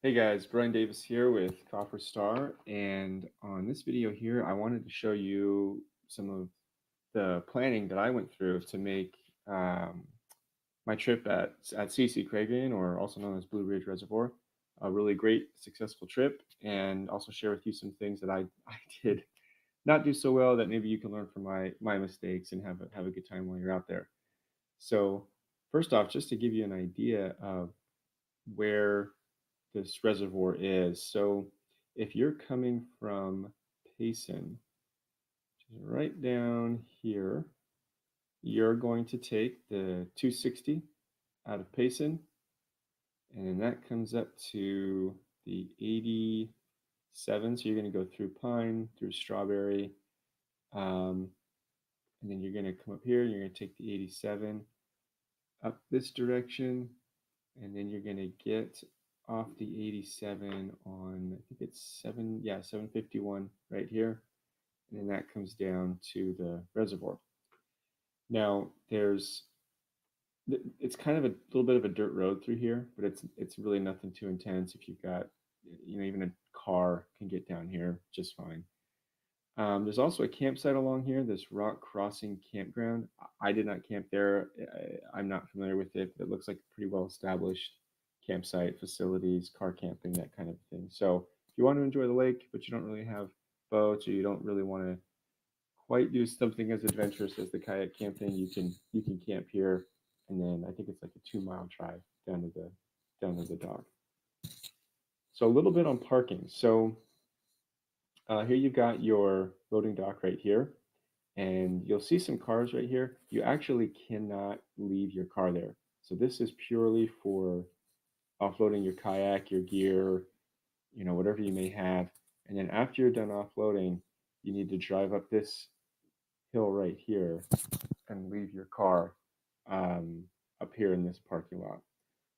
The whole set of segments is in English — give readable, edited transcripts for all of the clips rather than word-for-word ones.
Hey guys, Brian Davis here with Copper Star, and on this video here, I wanted to show you some of the planning that I went through to make um, my trip at CC Cragen, or also known as Blue Ridge Reservoir, a really great, successful trip, and also share with you some things that I did not do so well that maybe you can learn from my mistakes and have a good time while you're out there. So first off, just to give you an idea of where this reservoir is. So if you're coming from Payson, which is right down here, you're going to take the 260 out of Payson, and then that comes up to the 87. So you're going to go through Pine, through Strawberry, um, and then you're going to come up here. You're going to take the 87 up this direction, and then you're going to get off the 87 on, I think it's 751 right here, and then that comes down to the reservoir. Now it's kind of a little bit of a dirt road through here, but it's really nothing too intense. If you've got, even a car can get down here just fine. There's also a campsite along here, this Rock Crossing Campground. I did not camp there. I'm not familiar with it, but it looks like a pretty well established campsite, facilities, car camping, that kind of thing. So if you want to enjoy the lake, but you don't really have boats, or you don't really want to quite do something as adventurous as the kayak camping, you can camp here, and then I think it's like a 2 mile drive down to the dock. So a little bit on parking. So here you've got your loading dock right here, and you'll see some cars right here. You actually cannot leave your car there. So this is purely for offloading your kayak, your gear, whatever you may have. And then after you're done offloading, you need to drive up this hill right here and leave your car um, up here in this parking lot.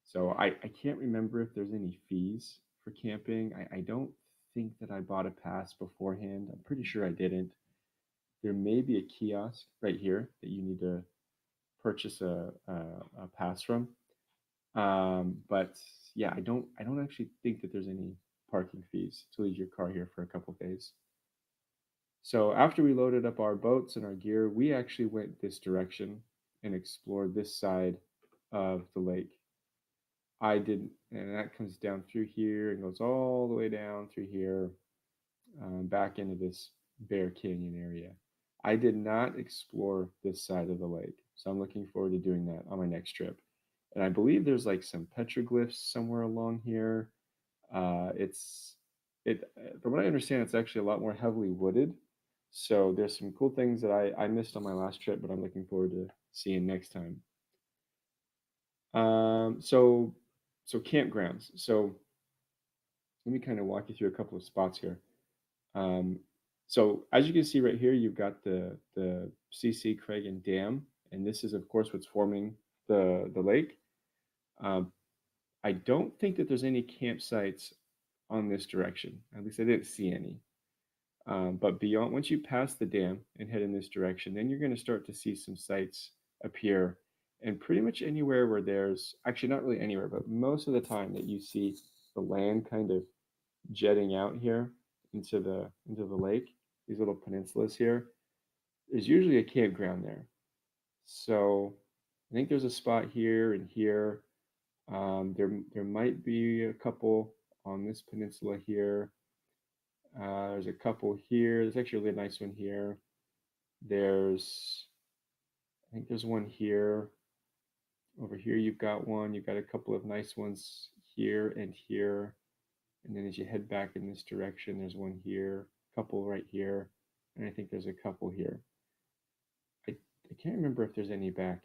So I can't remember if there's any fees for camping. I don't think that I bought a pass beforehand. I'm pretty sure I didn't. There may be a kiosk right here that you need to purchase a pass from. But yeah, I don't actually think that there's any parking fees to leave your car here for a couple of days. So after we loaded up our boats and our gear, we actually went this direction and explored this side of the lake. I didn't, and that comes down through here and goes all the way down through here, back into this Bear Canyon area. I did not explore this side of the lake, so I'm looking forward to doing that on my next trip. And I believe there's like some petroglyphs somewhere along here. It's it From what I understand, it's actually a lot more heavily wooded. So there's some cool things that I missed on my last trip, but I'm looking forward to seeing next time. Um, so so campgrounds. So let me kind of walk you through a couple of spots here. Um, so as you can see right here, you've got the CC Cragen Dam, and this is of course what's forming the lake. Um, I don't think that there's any campsites on this direction. At least I didn't see any. But beyond, once you pass the dam and head in this direction, then you're going to start to see some sites appear. And pretty much anywhere where there's actually not really anywhere, but most of the time that you see the land kind of jetting out here into the lake, these little peninsulas here, there's usually a campground there. So I think there's a spot here and here. There might be a couple on this peninsula here. There's a couple here. There's actually a really nice one here. I think there's one here. Over here, you've got one. You've got a couple of nice ones here and here. And then as you head back in this direction, there's one here, a couple right here, and I think there's a couple here. I can't remember if there's any back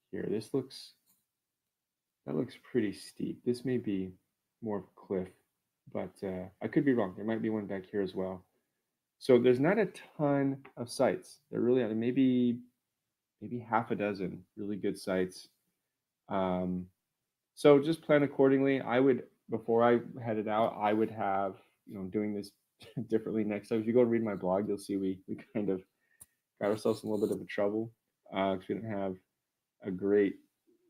here. That looks pretty steep. This may be more of a cliff, but I could be wrong. There might be one back here as well. So there's not a ton of sites. There really are maybe half a dozen really good sites. Um, so just plan accordingly. I would, before I headed out, I would have, doing this differently next time. If you go and read my blog, you'll see we kind of got ourselves in a little bit of a trouble because we didn't have a great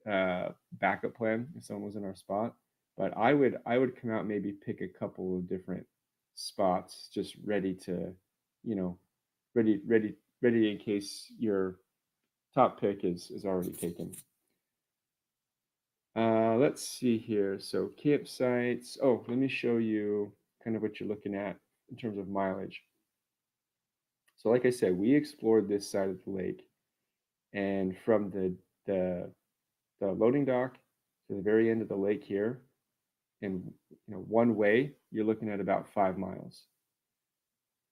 backup plan if someone was in our spot. But I would come out, maybe pick a couple of different spots just ready to, you know, ready in case your top pick is already taken. Let's see here. So campsites. Oh, let me show you kind of what you're looking at in terms of mileage. So like I said, we explored this side of the lake, and from the loading dock to the very end of the lake here, in one way, you're looking at about 5 miles.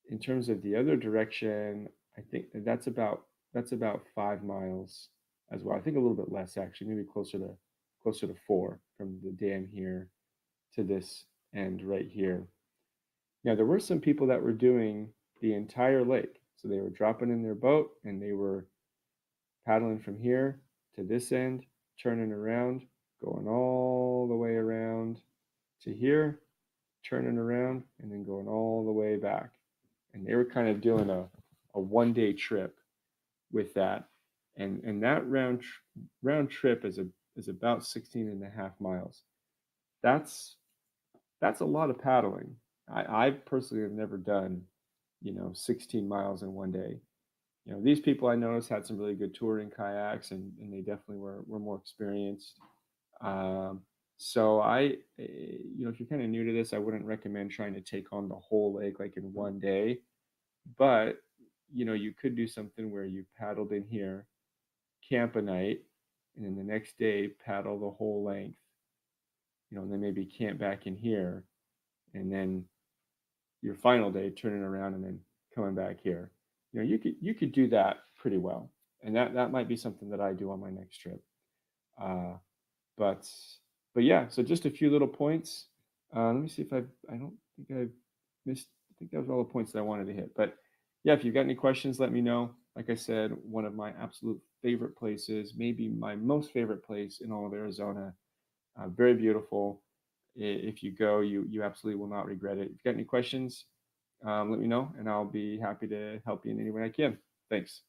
In terms of the other direction, I think that's about 5 miles as well. I think a little bit less actually, maybe closer to 4 from the dam here to this end right here. Now there were some people that were doing the entire lake, so they were dropping in their boat and they were paddling from here to this end, turning around, going all the way around to here, turning around, and then going all the way back. And they were kind of doing a 1 day trip with that. And that round trip is about 16 and a half miles. That's that's a lot of paddling. I personally have never done, 16 miles in 1 day. These people I noticed had some really good touring kayaks, and they definitely were more experienced. Um, so if you're kind of new to this, I wouldn't recommend trying to take on the whole lake like in 1 day. But you could do something where you paddled in here, camp a night, and then the next day paddle the whole length. And then maybe camp back in here, and then your final day turning around and then coming back here. You could do that pretty well, and that might be something that I do on my next trip. Uh, but but yeah, so just a few little points. Let me see if I don't think I've missed. I think that was all the points that I wanted to hit. But yeah, if you've got any questions, let me know. Like I said, one of my absolute favorite places, maybe my most favorite place in all of Arizona. Very beautiful. If you go, you absolutely will not regret it. If you've got any questions, let me know, and I'll be happy to help you in any way I can. Thanks.